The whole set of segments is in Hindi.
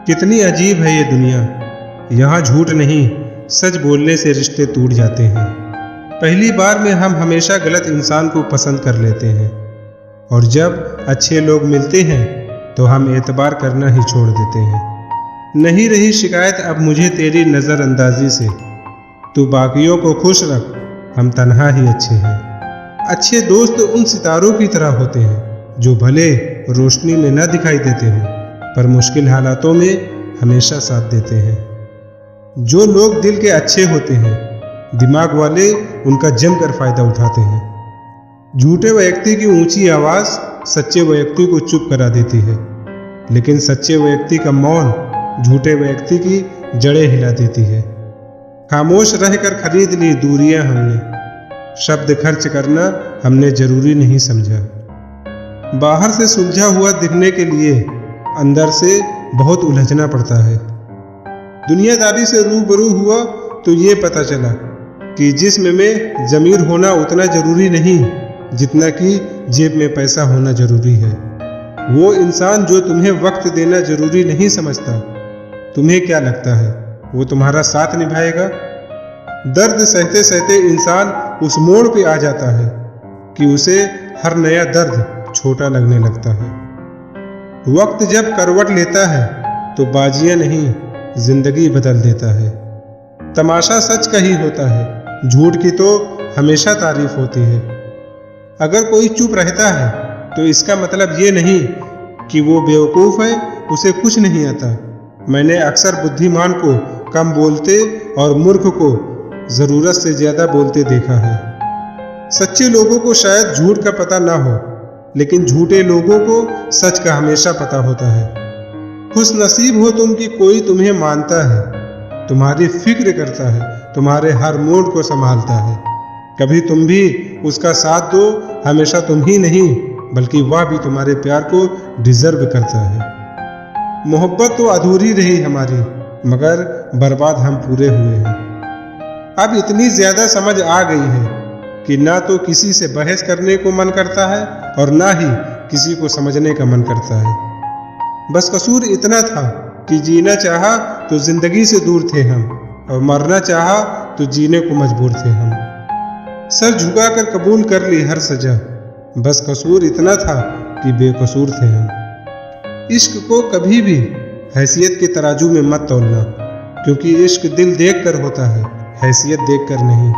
कितनी अजीब है ये दुनिया। यहाँ झूठ नहीं, सच बोलने से रिश्ते टूट जाते हैं। पहली बार में हम हमेशा गलत इंसान को पसंद कर लेते हैं, और जब अच्छे लोग मिलते हैं तो हम एतबार करना ही छोड़ देते हैं। नहीं रही शिकायत अब मुझे तेरी नज़रअंदाजी से। तू बाकियों को खुश रख, हम तन्हा ही अच्छे हैं। अच्छे दोस्त उन सितारों की तरह होते हैं जो भले रोशनी में न दिखाई देते हैं पर मुश्किल हालातों में हमेशा साथ देते हैं। जो लोग दिल के अच्छे होते हैं, दिमाग वाले उनका जमकर फायदा उठाते हैं। झूठे व्यक्ति की ऊंची आवाज़ सच्चे व्यक्ति को चुप करा देती है, लेकिन सच्चे व्यक्ति का मौन झूठे व्यक्ति की जड़ें हिला देती है। खामोश रहकर खरीद ली दूरियां हमने, शब्द खर्च करना हमने जरूरी नहीं समझा। बाहर से सुलझा हुआ दिखने के लिए अंदर से बहुत उलझना पड़ता है। दुनियादारी से रूबरू हुआ तो ये पता चला कि जिस्म में ज़मीर होना उतना ज़रूरी नहीं जितना कि जेब में पैसा होना ज़रूरी है। वो इंसान जो तुम्हें वक्त देना ज़रूरी नहीं समझता, तुम्हें क्या लगता है वो तुम्हारा साथ निभाएगा? दर्द सहते सहते इंसान उस मोड़ पे आ जाता है कि उसे हर नया दर्द छोटा लगने लगता है। वक्त जब करवट लेता है तो बाजियां नहीं, जिंदगी बदल देता है। तमाशा सच का ही होता है, झूठ की तो हमेशा तारीफ होती है। अगर कोई चुप रहता है तो इसका मतलब ये नहीं कि वो बेवकूफ़ है, उसे कुछ नहीं आता। मैंने अक्सर बुद्धिमान को कम बोलते और मूर्ख को ज़रूरत से ज़्यादा बोलते देखा है। सच्चे लोगों को शायद झूठ का पता ना हो, लेकिन झूठे लोगों को सच का हमेशा पता होता है। खुशनसीब हो तुम कि कोई तुम्हें मानता है, तुम्हारी फिक्र करता है, तुम्हारे हर मूड को संभालता है। कभी तुम भी उसका साथ दो, हमेशा तुम ही नहीं बल्कि वह भी तुम्हारे प्यार को डिजर्व करता है। मोहब्बत तो अधूरी रही हमारी, मगर बर्बाद हम पूरे हुए हैं। अब इतनी ज़्यादा समझ आ गई है कि ना तो किसी से बहस करने को मन करता है और ना ही किसी को समझने का मन करता है। बस कसूर इतना था कि जीना चाहा तो जिंदगी से दूर थे हम, और मरना चाहा तो जीने को मजबूर थे हम। सर झुकाकर कबूल कर ली हर सजा, बस कसूर इतना था कि बेकसूर थे हम। इश्क को कभी भी हैसियत के तराजू में मत तौलना, क्योंकि इश्क दिल देख कर होता है, हैसियत देख कर नहीं।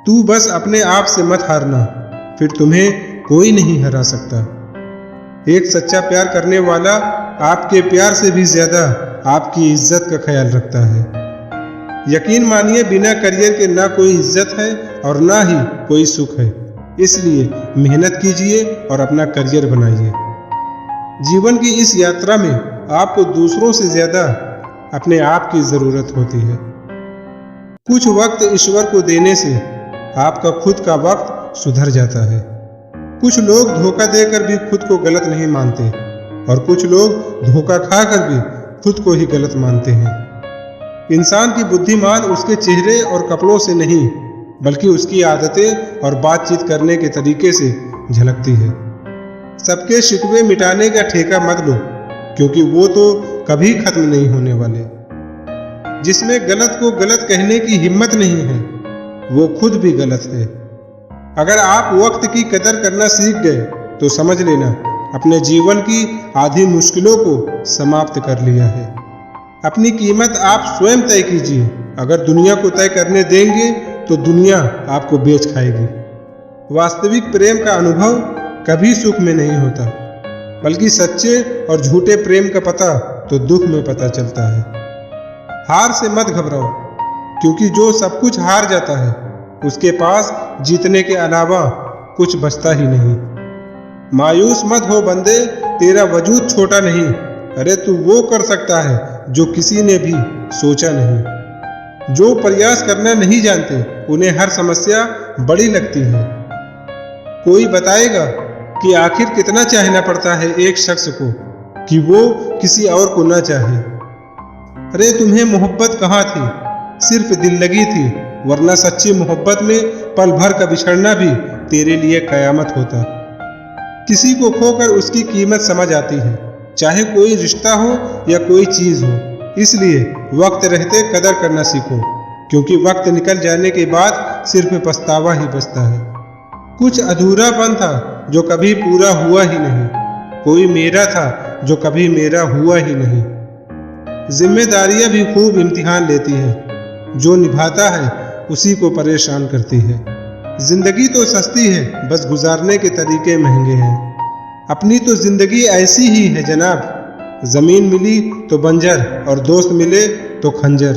तू बस अपने आप से मत हारना, फिर तुम्हें कोई नहीं हरा सकता। एक सच्चा प्यार करने वाला आपके प्यार से भी ज्यादा आपकी इज्जत का ख्याल रखता है। यकीन मानिए, बिना करियर के ना कोई इज्जत है और ना ही कोई सुख है। इसलिए मेहनत कीजिए और अपना करियर बनाइए। जीवन की इस यात्रा में आपको दूसरों से ज्यादा अपने आप की जरूरत होती है। कुछ वक्त ईश्वर को देने से आपका खुद का वक्त सुधर जाता है। कुछ लोग धोखा देकर भी खुद को गलत नहीं मानते, और कुछ लोग धोखा खाकर भी खुद को ही गलत मानते हैं। इंसान की बुद्धिमान उसके चेहरे और कपड़ों से नहीं, बल्कि उसकी आदतें और बातचीत करने के तरीके से झलकती है। सबके शिकवे मिटाने का ठेका मत लो, क्योंकि वो तो कभी खत्म नहीं होने वाले। जिसमें गलत को गलत कहने की हिम्मत नहीं है, वो खुद भी गलत है। अगर आप वक्त की कदर करना सीख गए तो समझ लेना अपने जीवन की आधी मुश्किलों को समाप्त कर लिया है। अपनी कीमत आप स्वयं तय कीजिए। अगर दुनिया को तय करने देंगे तो दुनिया आपको बेच खाएगी। वास्तविक प्रेम का अनुभव कभी सुख में नहीं होता, बल्कि सच्चे और झूठे प्रेम का पता तो दुख में पता चलता है। हार से मत घबराओ, क्योंकि जो सब कुछ हार जाता है उसके पास जीतने के अलावा कुछ बचता ही नहीं। मायूस मत हो बंदे, तेरा वजूद छोटा नहीं। अरे तू वो कर सकता है जो किसी ने भी सोचा नहीं। जो प्रयास करना नहीं जानते उन्हें हर समस्या बड़ी लगती है। कोई बताएगा कि आखिर कितना चाहना पड़ता है एक शख्स को कि वो किसी और को ना चाहे। अरे तुम्हें मोहब्बत कहाँ थी, सिर्फ दिल लगी थी, वरना सच्ची मोहब्बत में पल भर का बिछड़ना भी तेरे लिए कयामत होता। किसी को खोकर उसकी कीमत समझ आती है, चाहे कोई रिश्ता हो या कोई चीज हो। इसलिए वक्त रहते कदर करना सीखो, क्योंकि वक्त निकल जाने के बाद सिर्फ पछतावा ही बचता है। कुछ अधूरापन था जो कभी पूरा हुआ ही नहीं, कोई मेरा था जो कभी मेरा हुआ ही नहीं। जिम्मेदारियां भी खूब इम्तिहान लेती हैं, जो निभाता है उसी को परेशान करती है। जिंदगी तो सस्ती है, बस गुजारने के तरीके महंगे हैं। अपनी तो जिंदगी ऐसी ही है जनाब, जमीन मिली तो बंजर और दोस्त मिले तो खंजर।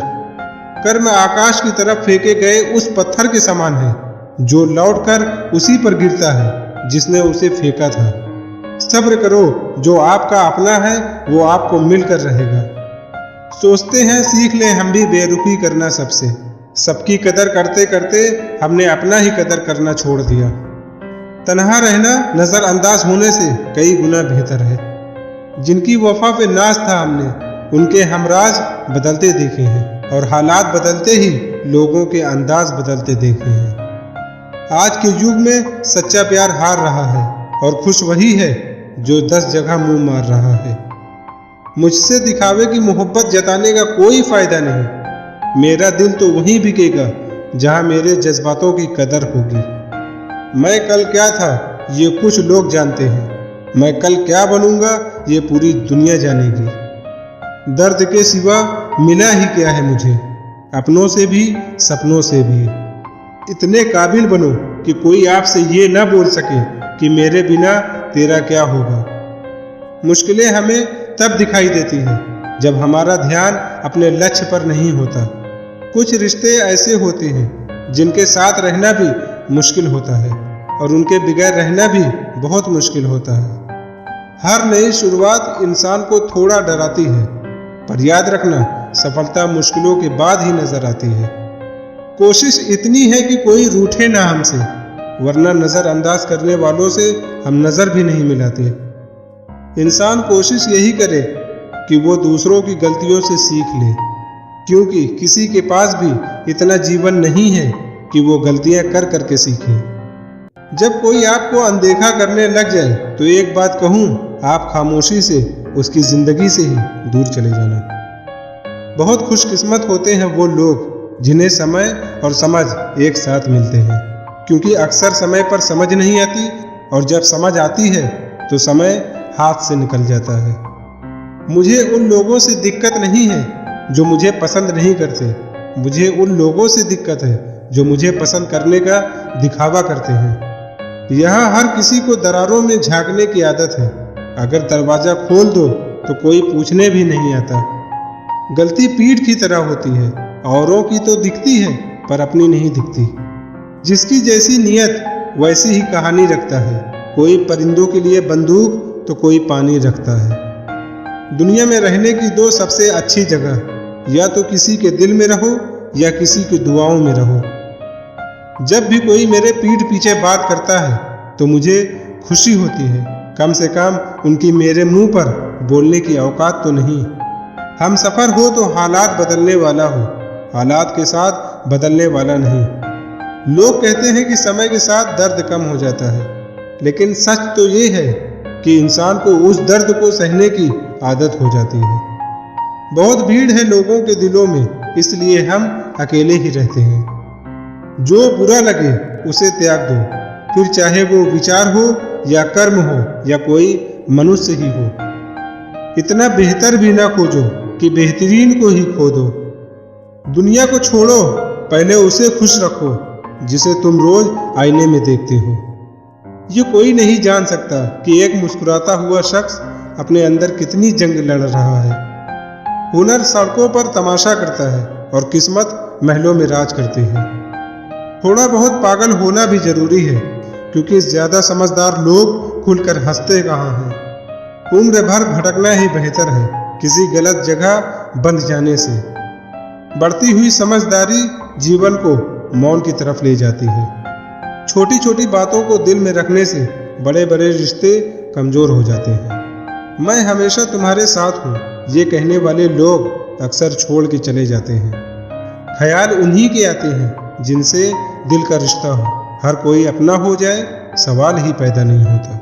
कर्म आकाश की तरफ फेंके गए उस पत्थर के समान है, जो लौटकर उसी पर गिरता है जिसने उसे फेंका था। सब्र करो, जो आपका अपना है वो आपको मिलकर रहेगा। सोचते हैं सीख लें हम भी बेरुखी करना सबसे, सबकी कदर करते करते हमने अपना ही कदर करना छोड़ दिया। तन्हा रहना नजरअंदाज होने से कई गुना बेहतर है। जिनकी वफा पे नाज था हमने, उनके हमराज बदलते देखे हैं, और हालात बदलते ही लोगों के अंदाज बदलते देखे हैं। आज के युग में सच्चा प्यार हार रहा है, और खुश वही है जो 10 जगह मुंह मार रहा है। मुझसे दिखावे की मोहब्बत जताने का कोई फायदा नहीं। मेरा दिल तो वहीं बिकेगा जहां मेरे जज्बातों की कदर होगी। मैं कल क्या था ये कुछ लोग जानते हैं, मैं कल क्या बनूंगा ये पूरी दुनिया जानेगी। दर्द के सिवा मिला ही क्या है मुझे, अपनों से भी सपनों से भी। इतने काबिल बनो कि कोई आपसे ये ना बोल सके कि मेरे बिना तेरा क्या होगा। मुश्किलें हमें तब दिखाई देती हैं जब हमारा ध्यान अपने लक्ष्य पर नहीं होता। कुछ रिश्ते ऐसे होते हैं जिनके साथ रहना भी मुश्किल होता है, और उनके बगैर रहना भी बहुत मुश्किल होता है। हर नई शुरुआत इंसान को थोड़ा डराती है, पर याद रखना सफलता मुश्किलों के बाद ही नजर आती है। कोशिश इतनी है कि कोई रूठे ना हमसे, वरना नजरअंदाज करने वालों से हम नजर भी नहीं मिलाते। इंसान कोशिश यही करे कि वो दूसरों की गलतियों से सीख ले, क्योंकि किसी के पास भी इतना जीवन नहीं है कि वो गलतियां कर करके सीखे। जब कोई आपको अनदेखा करने लग जाए तो एक बात कहूँ, आप खामोशी से उसकी जिंदगी से ही दूर चले जाना। बहुत खुशकिस्मत होते हैं वो लोग जिन्हें समय और समझ एक साथ मिलते हैं, क्योंकि अक्सर समय पर समझ नहीं आती, और जब समझ आती है तो समय हाथ से निकल जाता है। मुझे उन लोगों से दिक्कत नहीं है जो मुझे पसंद नहीं करते, मुझे उन लोगों से दिक्कत है जो मुझे पसंद करने का दिखावा करते हैं। यहाँ हर किसी को दरारों में झांकने की आदत है। अगर दरवाजा खोल दो तो कोई पूछने भी नहीं आता। गलती पीठ की तरह होती है, औरों की तो दिखती है पर अपनी नहीं दिखती। जिसकी जैसी नियत वैसी ही कहानी रखता है। कोई परिंदों के लिए बंदूक तो कोई पानी रखता है। दुनिया में रहने की 2 सबसे अच्छी जगह, या तो किसी के दिल में रहो या किसी की दुआओं में रहो। जब भी कोई मेरे पीठ पीछे बात करता है तो मुझे खुशी होती है, कम से कम उनकी मेरे मुंह पर बोलने की औकात तो नहीं। हम सफ़र हो तो हालात बदलने वाला हो, हालात के साथ बदलने वाला नहीं। लोग कहते हैं कि समय के साथ दर्द कम हो जाता है, लेकिन सच तो ये है कि इंसान को उस दर्द को सहने की आदत हो जाती है। बहुत भीड़ है लोगों के दिलों में, इसलिए हम अकेले ही रहते हैं। जो बुरा लगे उसे त्याग दो, फिर चाहे वो विचार हो या कर्म हो या कोई मनुष्य ही हो। इतना बेहतर भी ना खोजो कि बेहतरीन को ही खो दो। दुनिया को छोड़ो, पहले उसे खुश रखो जिसे तुम रोज आईने में देखते हो। ये कोई नहीं जान सकता कि एक मुस्कुराता हुआ शख्स अपने अंदर कितनी जंग लड़ रहा है। हुनर सड़कों पर तमाशा करता है और किस्मत महलों में राज करती है। थोड़ा बहुत पागल होना भी जरूरी है, क्योंकि ज्यादा समझदार लोग खुलकर हंसते कहाँ हैं। उम्र भर भटकना ही बेहतर है किसी गलत जगह बंध जाने से। बढ़ती हुई समझदारी जीवन को मौन की तरफ ले जाती है। छोटी छोटी बातों को दिल में रखने से बड़े बड़े रिश्ते कमजोर हो जाते हैं। मैं हमेशा तुम्हारे साथ हूँ, ये कहने वाले लोग अक्सर छोड़ के चले जाते हैं। ख्याल उन्हीं के आते हैं जिनसे दिल का रिश्ता हो। हर कोई अपना हो जाए, सवाल ही पैदा नहीं होता।